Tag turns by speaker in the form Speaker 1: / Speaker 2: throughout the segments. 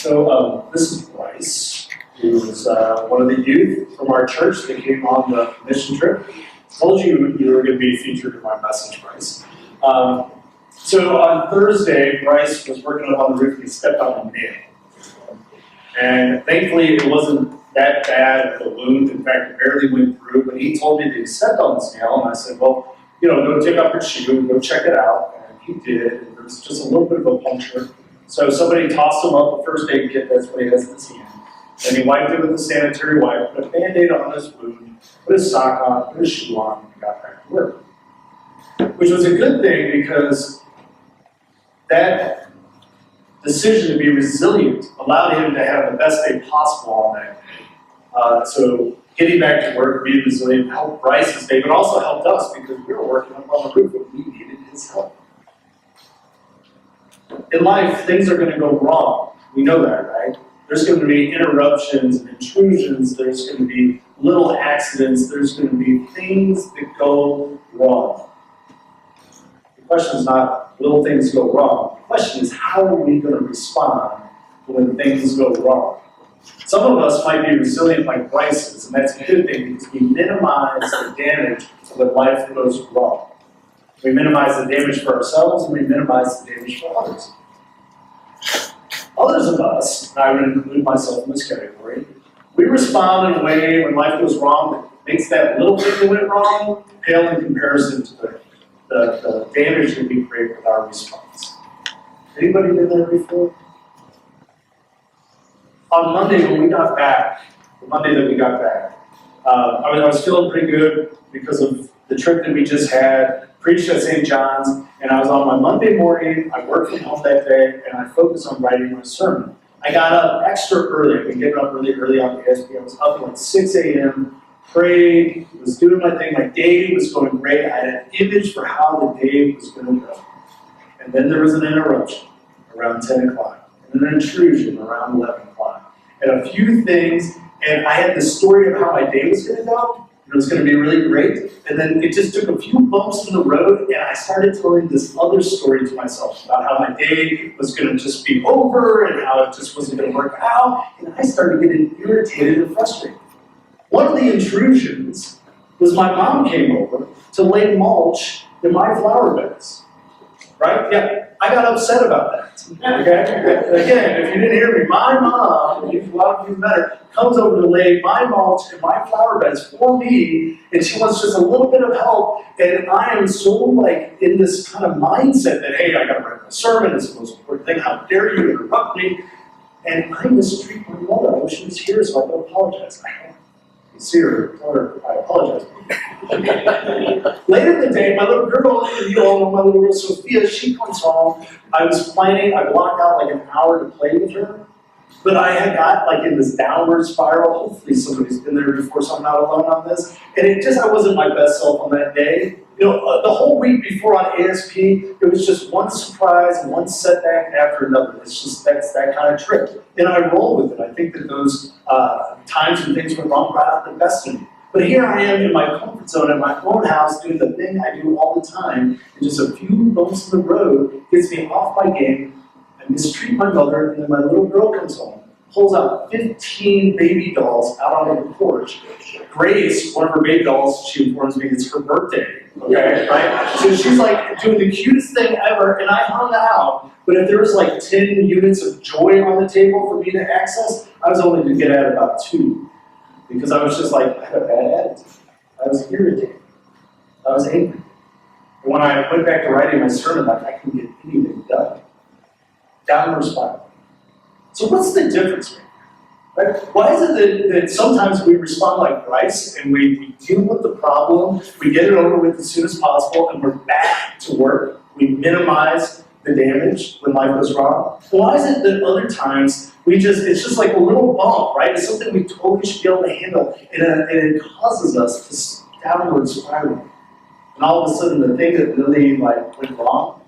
Speaker 1: This is Bryce, who is one of the youth from our church that came on the mission trip. Told you you were going to be featured in my message, Bryce. So on Thursday, Bryce was working up on the roof and he stepped on a nail. And thankfully, it wasn't that bad of a wound. In fact, it barely went through. But he told me that he stepped on this nail, and I said, well, go take off your shoe, go check it out. And he did, and there was just a little bit of a puncture. So somebody tossed him up a first aid kit, that's what he has in his hand. And he wiped it with a sanitary wipe, put a Band-Aid on his wound, put his sock on, put his shoe on, and got back to work. Which was a good thing because that decision to be resilient allowed him to have the best day possible on that day. So getting back to work, being resilient, helped Bryce's day, but also helped us because we were working up on the roof and we needed his help. In life, things are going to go wrong. We know that, right? There's going to be interruptions and intrusions. There's going to be little accidents. There's going to be things that go wrong. The question is not, will things go wrong? The question is, how are we going to respond when things go wrong? Some of us might be resilient like Bryce is, and that's a good thing because we minimize the damage when life goes wrong. We minimize the damage for ourselves and we minimize the damage for others. Others of us, and I would include myself in this category, we respond in a way when life goes wrong that makes that little thing that went wrong pale in comparison to the damage that we create with our response. Anybody been there before? On Monday when we got back, the Monday that we got back, I was feeling pretty good because of the trip that we just had, preached at St. John's, and I was on my Monday morning, I worked from home that day, and I focused on writing my sermon. I got up extra early, I've been getting up really early on the ASP, I was up at like 6 a.m., prayed, was doing my thing, my day was going great, I had an image for how the day was going to go. And then there was an interruption around 10 o'clock, and an intrusion around 11 o'clock, and a few things, and I had the story of how my day was going to go. It was going to be really great, and then it just took a few bumps in the road, and I started telling this other story to myself about how my day was going to just be over, and how it just wasn't going to work out, and I started getting irritated and frustrated. One of the intrusions was my mom came over to lay mulch in my flower beds. Right? Yeah, I got upset about that. Okay? Again, if you didn't hear me, my mom, a lot of you met her, comes over to lay my mulch in my flower beds for me, and she wants just a little bit of help, and I am so like in this kind of mindset that, hey, I gotta write my sermon, it's the most important thing, how dare you interrupt me? And I mistreat my mother. I wish she was here so I could apologize. You see her, tell her I apologize. Later in the day, my little girl, you all know my little girl Sophia, she comes home. I was planning, I blocked out like an hour to play with her, but I had got like in this downward spiral. Hopefully somebody's been there before, so I'm not alone on this. And I wasn't my best self on that day. The whole week before on ASP, it was just one surprise and one setback after another. It's just, that's that kind of trip. And I roll with it. I think that those times when things went wrong brought out the best in me. But here I am in my comfort zone at my own house doing the thing I do all the time, and just a few bumps in the road gets me off my game. I mistreat my mother, and then my little girl comes home, pulls out 15 baby dolls out on the porch. Grace, one of her baby dolls, she informs me it's her birthday. Okay, right? So she's like doing the cutest thing ever, and I hung out. But if there was like 10 units of joy on the table for me to access, I was only to get at about 2. Because I was just like, I had a bad attitude. I was irritated. I was angry. And when I went back to writing my sermon, like, I couldn't get anything done. Downward spiral. So what's the difference here? Right? Why is it that sometimes we respond like Bryce and we deal with the problem, we get it over with as soon as possible, and we're back to work? We minimize the damage when life goes wrong. Why is it that other times it's just like a little bump, right? It's something we totally should be able to handle, and it causes us to downward spiral. And all of a sudden, the thing that really went wrong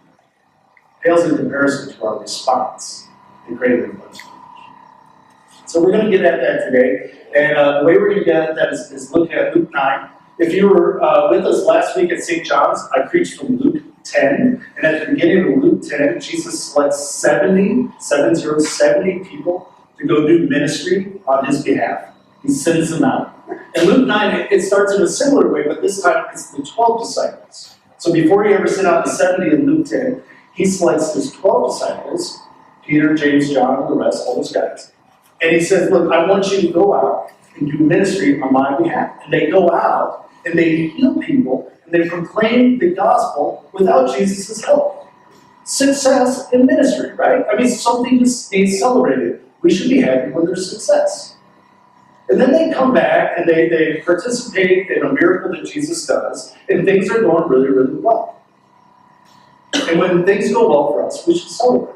Speaker 1: pales in comparison to our response that created a bunch of damage. So we're going to get at that today, and the way we're going to get at that is looking at Luke 9. If you were with us last week at St. John's, I preached from Luke 10, and at the beginning of Luke 10, Jesus selects 70 people to go do ministry on his behalf. He sends them out. In Luke 9, it starts in a similar way, but this time it's the 12 disciples. So before he ever sent out the 70 in Luke 10, he selects his 12 disciples, Peter, James, John, and the rest, all those guys. And he says, look, I want you to go out and do ministry on my behalf. And they go out, and they heal people, and they proclaim the gospel without Jesus' help. Success in ministry, right? I mean, something to be celebrated. We should be happy when there's success. And then they come back and they participate in a miracle that Jesus does, and things are going really, really well. And when things go well for us, we should celebrate.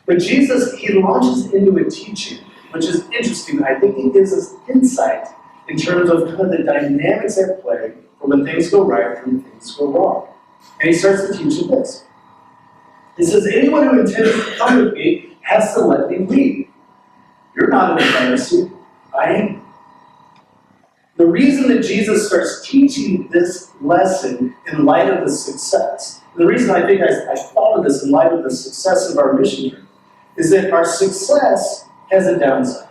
Speaker 1: But Jesus, he launches into a teaching, which is interesting. I think he gives us insight in terms of kind of the dynamics at play for when things go right and when things go wrong. And he starts to teach us this. He says, anyone who intends to come with me has to let me lead. You're not in the Pharisee. I am. The reason that Jesus starts teaching this lesson in light of the success, the reason I think I thought of this in light of the success of our mission trip, is that our success has a downside.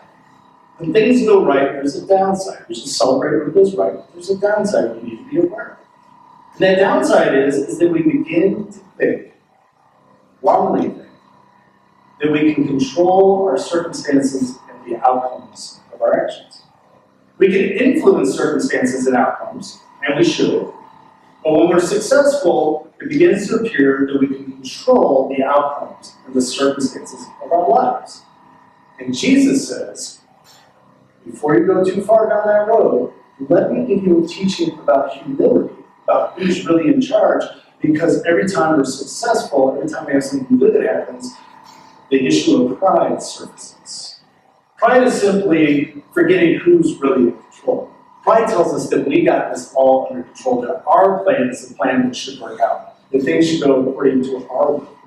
Speaker 1: When things go right, there's a downside. We should celebrate when it goes right. There's a downside we need to be aware of. And that downside is that we begin to think, wrongly think, that we can control our circumstances and the outcomes of our actions. We can influence circumstances and outcomes, and we should. But when we're successful, it begins to appear that we can control the outcomes and the circumstances of our lives. And Jesus says, before you go too far down that road, let me give you a teaching about humility, about who's really in charge, because every time we're successful, every time we have something good that happens, the issue of pride surfaces. Pride is simply forgetting who's really in control. Pride tells us that we got this all under control, that our plan is the plan that should work out, that things should go according to our will.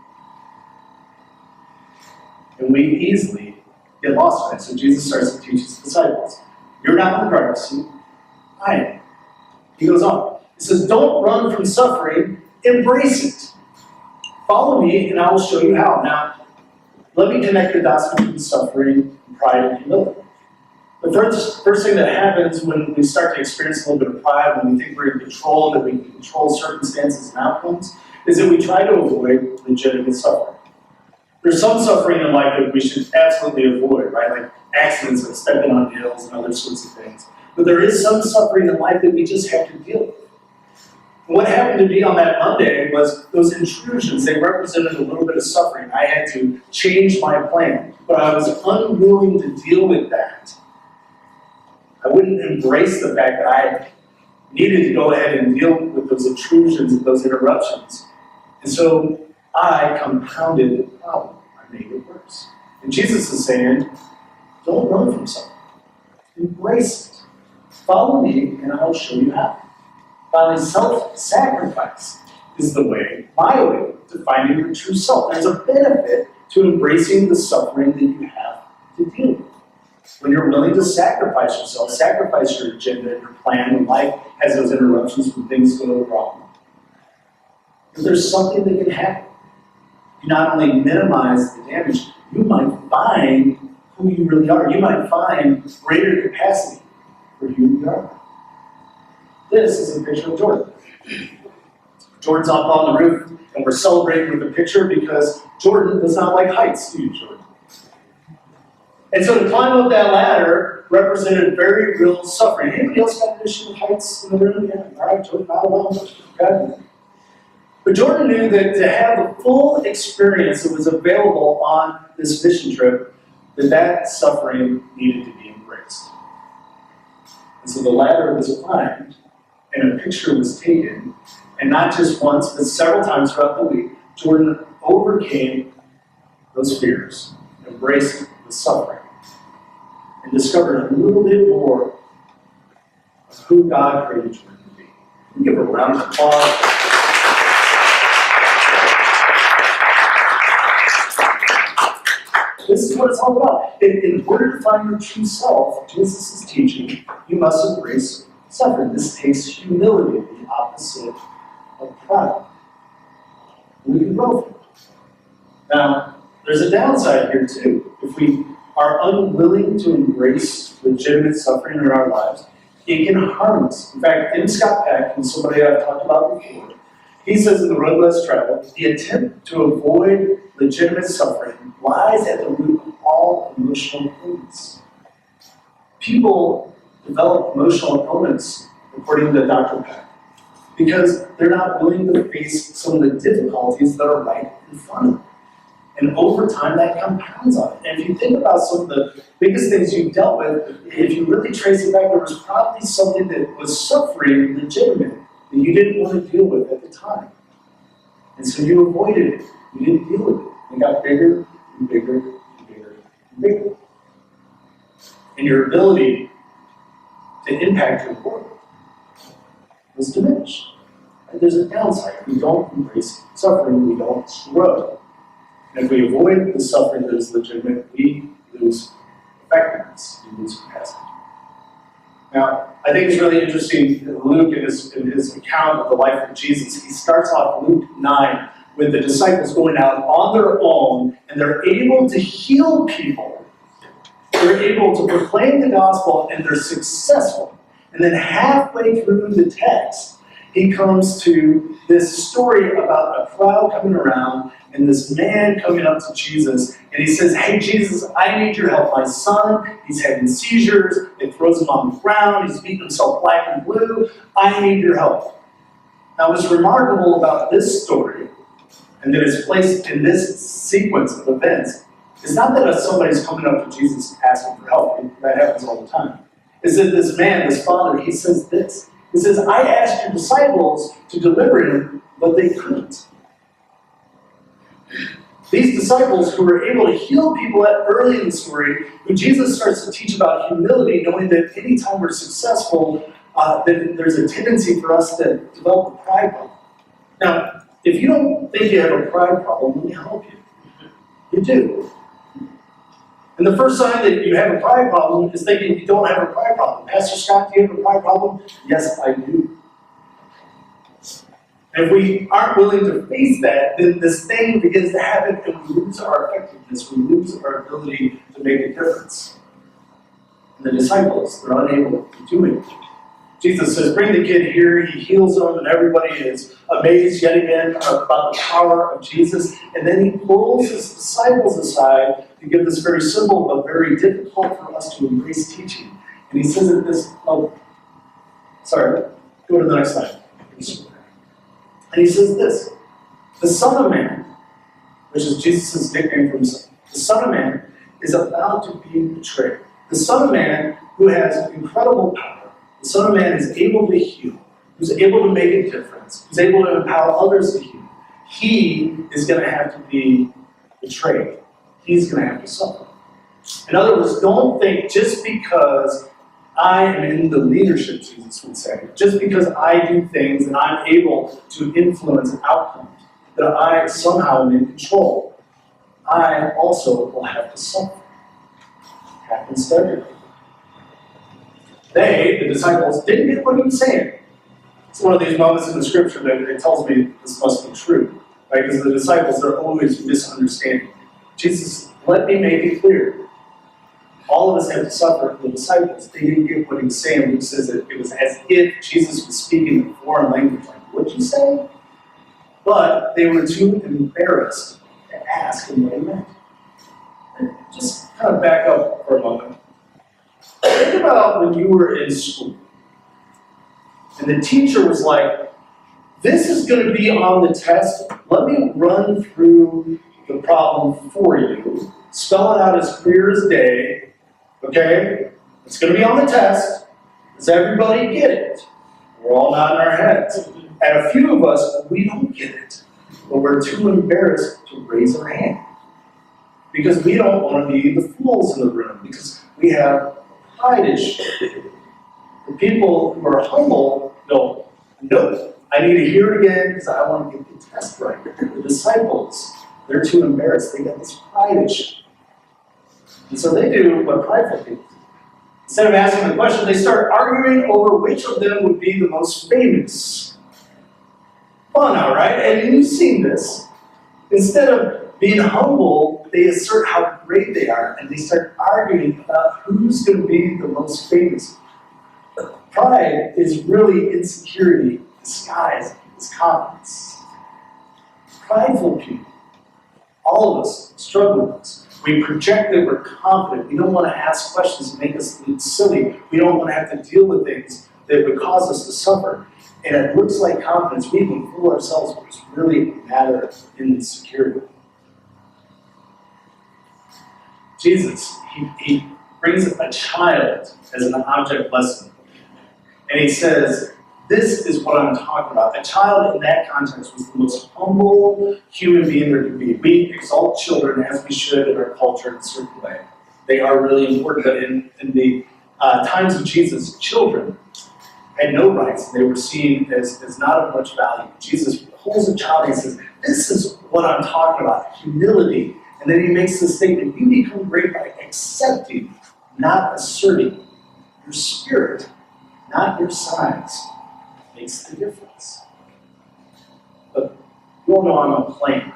Speaker 1: And we easily get lost in it. So Jesus starts to teach his disciples, you're not in the driver's seat, I am. He goes on. He says, don't run from suffering, embrace it. Follow me and I will show you how. Now, let me connect the dots between suffering, pride, and humility. The first thing that happens when we start to experience a little bit of pride, when we think we're in control, that we can control circumstances and outcomes, is that we try to avoid legitimate suffering. There's some suffering in life that we should absolutely avoid, right? Like accidents, like stepping on nails and other sorts of things. But there is some suffering in life that we just have to deal with. And what happened to me on that Monday was those intrusions, they represented a little bit of suffering. I had to change my plan, but I was unwilling to deal with that. I wouldn't embrace the fact that I needed to go ahead and deal with those intrusions and those interruptions. And so I compounded the problem. I made it worse. And Jesus is saying, don't run from something. Embrace it. Follow me and I'll show you how. Finally, self-sacrifice is the way, my way, to finding your true self. There's a benefit to embracing the suffering that you have to deal with. When you're willing to sacrifice yourself, sacrifice your agenda and your plan when life has those interruptions, when things go wrong. Because there's something that can happen. You not only minimize the damage, you might find who you really are. You might find greater capacity for who you are. This is a picture of Jordan. Jordan's up on the roof, and we're celebrating with the picture because Jordan does not like heights, do you, Jordan? And so to climb up that ladder represented very real suffering. Anybody else got an issue with heights in the room? Yeah, all right, Jordan, not alone. Okay. But Jordan knew that to have the full experience that was available on this mission trip, that suffering needed to be embraced. And so the ladder was climbed, and a picture was taken, and not just once, but several times throughout the week, Jordan overcame those fears, embraced the suffering, and discovered a little bit more of who God created Jordan to be. We give a round of applause. This is what it's all about. In order to find your true self, Jesus is teaching, you must embrace suffering. This takes humility, the opposite of pride. We can grow from it. Now, there's a downside here too. If we are unwilling to embrace legitimate suffering in our lives, it can harm us. In fact, in Scott Peck, and somebody I've talked about before, he says in The Road Less Traveled, the attempt to avoid legitimate suffering lies at the root of all emotional illness. People develop emotional illness, according to Dr. Peck, because they're not willing to face some of the difficulties that are right in front of them. And over time, that compounds on it. And if you think about some of the biggest things you've dealt with, if you really trace it back, there was probably something that was suffering legitimate that you didn't want to deal with at the time. And so you avoided it. You didn't deal with it. It got bigger and bigger and bigger and bigger. And your ability to impact your world was diminished. And there's a downside. If we don't embrace suffering, we don't grow. And if we avoid the suffering that is legitimate, we lose effectiveness, we lose capacity. Now, I think it's really interesting that Luke, in his account of the life of Jesus, he starts off Luke 9 with the disciples going out on their own, and they're able to heal people. They're able to proclaim the gospel, and they're successful. And then halfway through the text, he comes to this story about a crowd coming around and this man coming up to Jesus, and he says, hey, Jesus, I need your help. My son, he's having seizures. It throws him on the ground. He's beating himself black and blue. I need your help. Now, what's remarkable about this story, and that is placed in this sequence of events, is not that somebody's coming up to Jesus asking for help. That happens all the time. It's that this man, this father, he says this. He says, I asked your disciples to deliver him, but they couldn't. These disciples who were able to heal people early in the story, who Jesus starts to teach about humility, knowing that anytime we're successful, then there's a tendency for us to develop a pride problem. Now, if you don't think you have a pride problem, let me help you. You do. And the first sign that you have a pride problem is thinking you don't have a pride problem. Pastor Scott, do you have a pride problem? Yes, I do. And if we aren't willing to face that, then this thing begins to happen and we lose our effectiveness. We lose our ability to make a difference. And the disciples, they're unable to do it. Jesus says, bring the kid here. He heals him, and everybody is amazed yet again about the power of Jesus. And then he pulls his disciples aside to give this very simple but very difficult for us to embrace teaching. And he says that this, go to the next slide. And he says this, the Son of Man, which is Jesus' nickname for himself, the Son of Man is about to be betrayed. The Son of Man who has incredible power. The Son of Man is able to heal, who's able to make a difference, who's able to empower others to heal. He is going to have to be betrayed. He's going to have to suffer. In other words, don't think just because I am in the leadership, Jesus would say, just because I do things and I'm able to influence outcomes, that I somehow am in control. I also will have to suffer. It happens to everybody. They, the disciples, didn't get what he was saying. It's one of these moments in the scripture that it tells me this must be true. Right? Because the disciples are always misunderstanding. Jesus, let me make it clear. All of us have to suffer. The disciples, they didn't get what he was saying. Luke says that it was as if Jesus was speaking a foreign language. Like, what'd you say? But they were too embarrassed to ask him what he meant. And just kind of back up for a moment. Think about when you were in school, and the teacher was like, this is going to be on the test. Let me run through the problem for you, spell it out as clear as day, okay? It's going to be on the test. Does everybody get it? We're all nodding our heads. And a few of us, we don't get it, but we're too embarrassed to raise our hand because we don't want to be the fools in the room, because we have pride issue. The people who are humble go, nope, I need to hear it again because I want to get the test right. The disciples, they're too embarrassed. They got this pride issue. And so they do what prideful people do. Instead of asking the question, they start arguing over which of them would be the most famous. Fun, all right? And you've seen this. Instead of being humble, they assert how great they are, and they start arguing about who's going to be the most famous. Pride is really insecurity disguised as confidence. Prideful people, all of us, struggle with this. We project that we're confident. We don't want to ask questions that make us look silly. We don't want to have to deal with things that would cause us to suffer. And it looks like confidence. We can fool ourselves, but it's really a matter of insecurity. Jesus, he brings a child as an object lesson. And he says, this is what I'm talking about. A child in that context was the most humble human being there could be. We exalt children as we should in our culture in a certain way. They are really important. But in the times of Jesus, children had no rights. They were seen as not of much value. Jesus pulls a child and he says, this is what I'm talking about, humility. And then he makes the statement, you become great by accepting, not asserting. Your spirit, not your size, makes the difference. But you all know I'm a planner.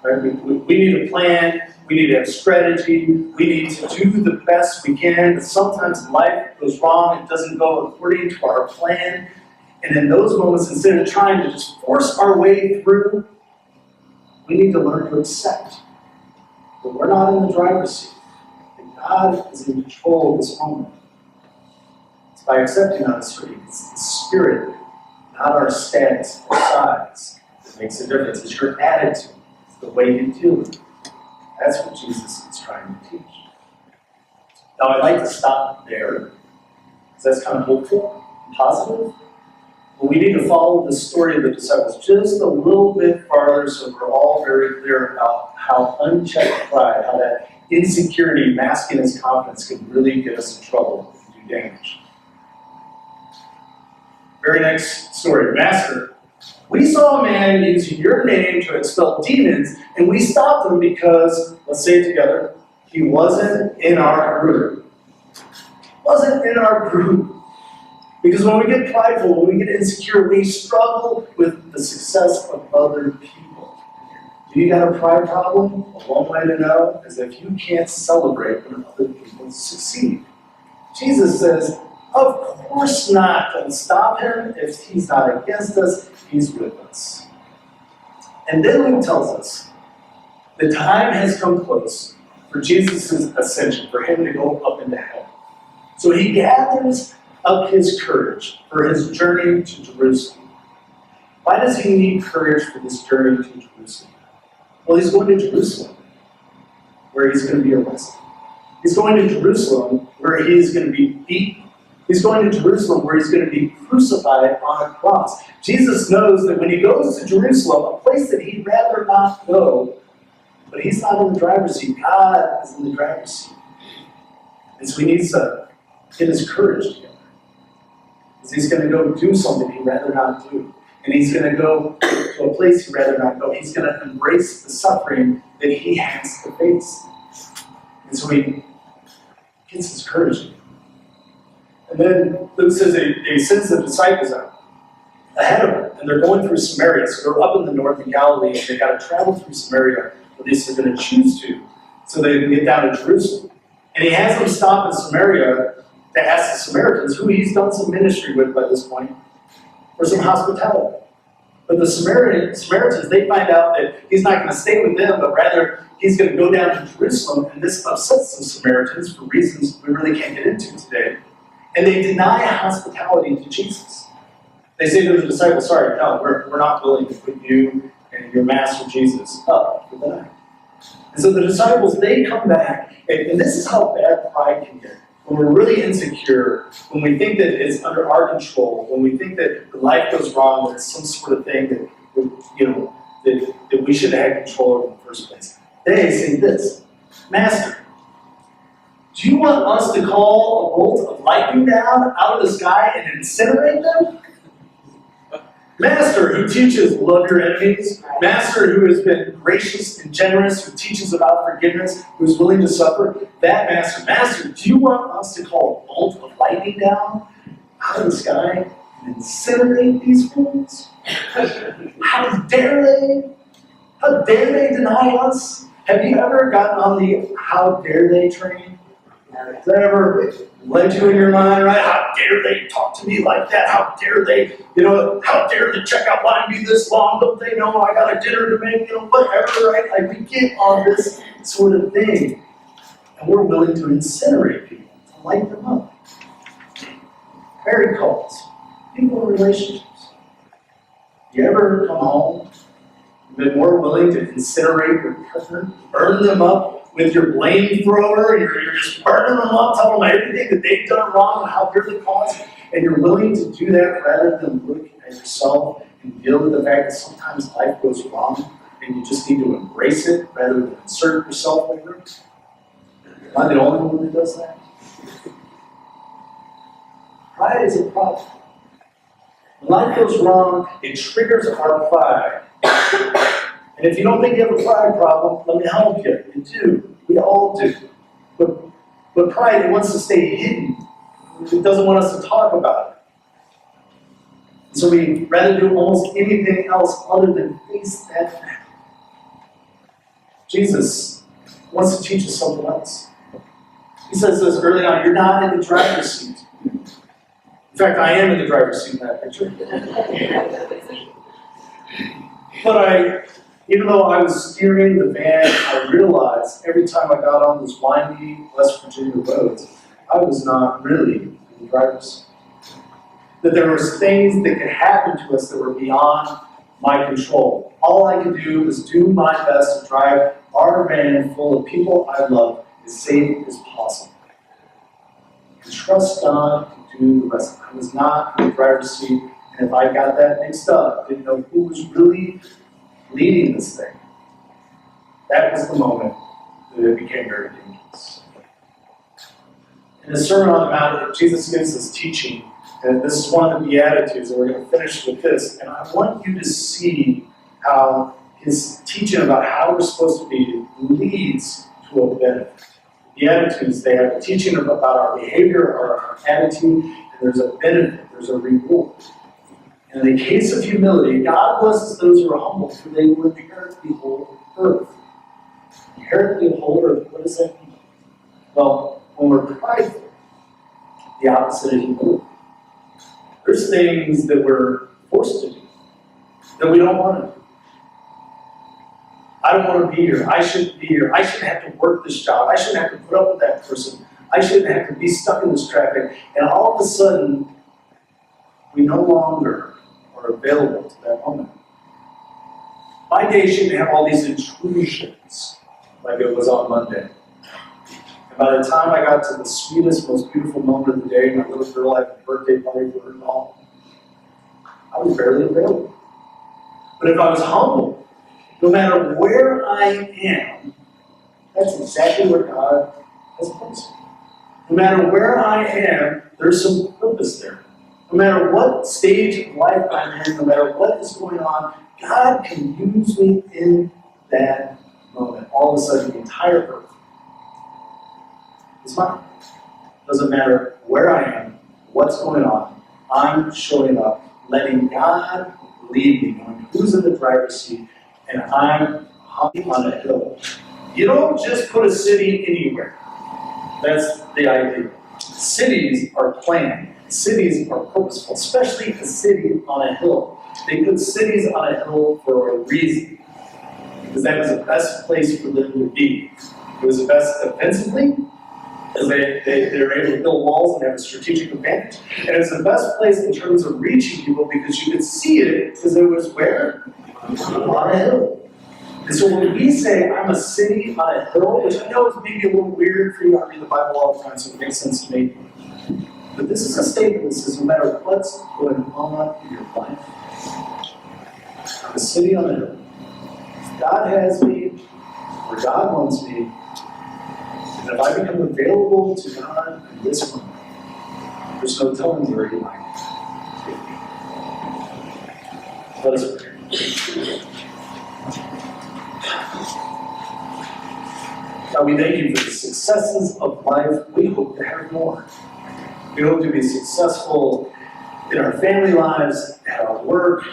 Speaker 1: Right? We need a plan, we need to have strategy, we need to do the best we can, but sometimes life goes wrong, it doesn't go according to our plan. And in those moments, instead of trying to just force our way through, we need to learn to accept that we're not in the driver's seat, that God is in control of this moment. It's by accepting not asserting. It's the spirit, not our status, our size, that makes a difference. It's your attitude. It's the way you deal with it. That's what Jesus is trying to teach. Now, I'd like to stop there, because that's kind of hopeful and positive. But we need to follow the story of the disciples just a little bit farther so we're all very clear about how unchecked pride, how that insecurity masking as confidence can really get us in trouble and do damage. Very next story. Master, we saw a man using your name to expel demons, and we stopped him because, let's say it together, he wasn't in our group. Wasn't in our group. Because when we get prideful, when we get insecure, we struggle with the success of other people. Do you got a pride problem? A one way to know is if you can't celebrate when other people succeed. Jesus says, of course not. Don't stop him. If he's not against us, he's with us. And then Luke tells us, the time has come close for Jesus' ascension, for him to go up into heaven. So he gathers up his courage for his journey to Jerusalem. Why does he need courage for this journey to Jerusalem? Well, he's going to Jerusalem, where he's going to be arrested. He's going to Jerusalem, where he's going to be beaten. He's going to Jerusalem, where he's going to be crucified on a cross. Jesus knows that when he goes to Jerusalem, a place that he'd rather not go, but he's not in the driver's seat. God is in the driver's seat. And so he needs to get his courage together. Because he's going to go do something he'd rather not do. And he's going to go to a place he'd rather not go. He's going to embrace the suffering that he has to face. And so he gets his courage together. And then Luke says he sends the disciples out ahead of him. And they're going through Samaria. So they're up in the north in Galilee. And they've got to travel through Samaria. At least they're going to choose to. So they can get down to Jerusalem. And he has them stop in Samaria to ask the Samaritans, who he's done some ministry with by this point, for some hospitality. But the Samaritans, they find out that he's not going to stay with them, but rather he's going to go down to Jerusalem, and this upsets the Samaritans for reasons we really can't get into today. And they deny hospitality to Jesus. They say to the disciples, sorry, no, we're not willing to put you and your master Jesus up for the night. And so the disciples, they come back, and this is how bad pride can get. When we're really insecure, when we think that it's under our control, when we think that life goes wrong, that it's some sort of thing that we should have had control over in the first place. They say this, Master, do you want us to call a bolt of lightning down out of the sky and incinerate them? Master who teaches love your enemies. Master who has been gracious and generous, who teaches about forgiveness, who is willing to suffer. That master. Master, do you want us to call a bolt of lightning down out of the sky and incinerate these fools? How dare they? How dare they deny us? Have you ever gotten on the how dare they train? Has that ever led you in your mind, right? How dare they talk to me like that? How dare they, how dare the checkout line be this long? Don't they know I got a dinner to make? Whatever, right? Like we get on this sort of thing. And we're willing to incinerate people, to light them up. Married couples, people in relationships. You ever come home and been more willing to incinerate your partner, burn them up with your blame thrower, you're just burning them up, telling them everything that they've done wrong and how they're the cause, and you're willing to do that rather than look at yourself and deal with the fact that sometimes life goes wrong and you just need to embrace it rather than insert yourself over it? Am I the only one that does that? Pride is a problem. When life goes wrong, it triggers our pride. And if you don't think you have a pride problem, let me help you. You do. We all do. But pride, it wants to stay hidden. It doesn't want us to talk about it. So we rather do almost anything else other than face that fact. Jesus wants to teach us something else. He says this early on, you're not in the driver's seat. In fact, I am in the driver's seat in that picture. But even though I was steering the van, I realized every time I got on those windy West Virginia roads, I was not really in the driver's seat. That there were things that could happen to us that were beyond my control. All I could do was do my best to drive our van full of people I love as safe as possible. And trust God to do the rest. I was not in the driver's seat, and if I got that mixed up, didn't know who was really leading this thing, that was the moment that it became very dangerous. In the Sermon on the Mount, Jesus gives this teaching, and this is one of the Beatitudes, and we're going to finish with this, and I want you to see how his teaching about how we're supposed to be leads to a benefit. The Beatitudes, they have a teaching about our behavior, our attitude, and there's a benefit, there's a reward. In the case of humility, God blesses those who are humble, for they will inherit the whole earth. Inherit the whole earth, what does that mean? Well, when we're prideful, the opposite of humility. There's things that we're forced to do that we don't want to do. I don't want to be here. I shouldn't be here. I shouldn't have to work this job. I shouldn't have to put up with that person. I shouldn't have to be stuck in this traffic. And all of a sudden, we no longer are available to that moment. My day shouldn't have all these intrusions like it was on Monday. And by the time I got to the sweetest, most beautiful moment of the day, my little girl had a birthday party for her and all, I was barely available. But if I was humble, no matter where I am, that's exactly where God has placed me. No matter where I am, there's some purpose there. No matter what stage of life I'm in, no matter what is going on, God can use me in that moment. All of a sudden, the entire earth is mine. Doesn't matter where I am, what's going on, I'm showing up, letting God lead me, knowing who's in the driver's seat, and I'm on a hill. You don't just put a city anywhere. That's the idea. Cities are planned. Cities are purposeful, especially a city on a hill. They put cities on a hill for a reason, because that was the best place for them to be. It was the best defensively, because they're able to build walls and have a strategic advantage. And it's the best place in terms of reaching people because you could see it because it was where? On a hill. And so when we say, I'm a city on a hill, which I know is maybe a little weird for you, I read the Bible all the time, so it makes sense to me. But this is a statement that says no matter what's going on in your life, I'm a city on a hill. If God has me, where God wants me, and if I become available to God in this moment, there's no telling where He might take me. Let us pray. God, we thank you for the successes of life. We hope to have more. We hope to be successful in our family lives, at our work.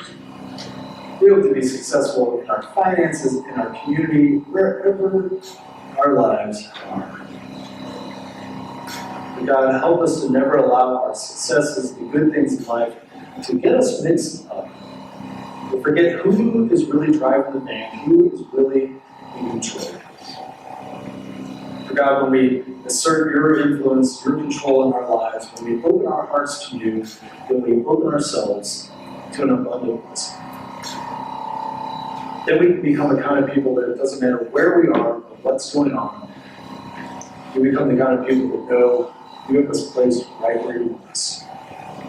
Speaker 1: We hope to be successful in our finances, in our community, wherever our lives are. But God, help us to never allow our successes, the good things in life, to get us mixed up. To forget who is really driving the van, who is really in control. For God, when we assert your influence, your control in our lives, when we open our hearts to you, when we open ourselves to an abundant blessing, then we can become the kind of people that it doesn't matter where we are or what's going on. We become the kind of people that know you have us placed right where you want us.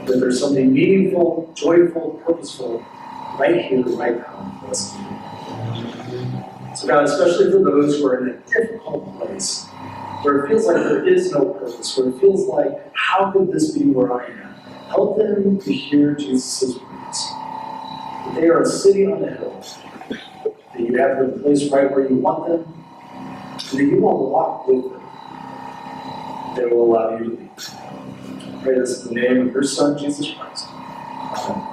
Speaker 1: That there's something meaningful, joyful, purposeful right here, right now for us to do. So God, especially for those who are in a difficult place, where it feels like there is no purpose, where it feels like, how could this be where I am? Help them to hear Jesus' words. That they are a city on the hill, that you have them placed right where you want them, and that you will walk with them. That will allow you to lead. I pray this in the name of your Son, Jesus Christ. Amen.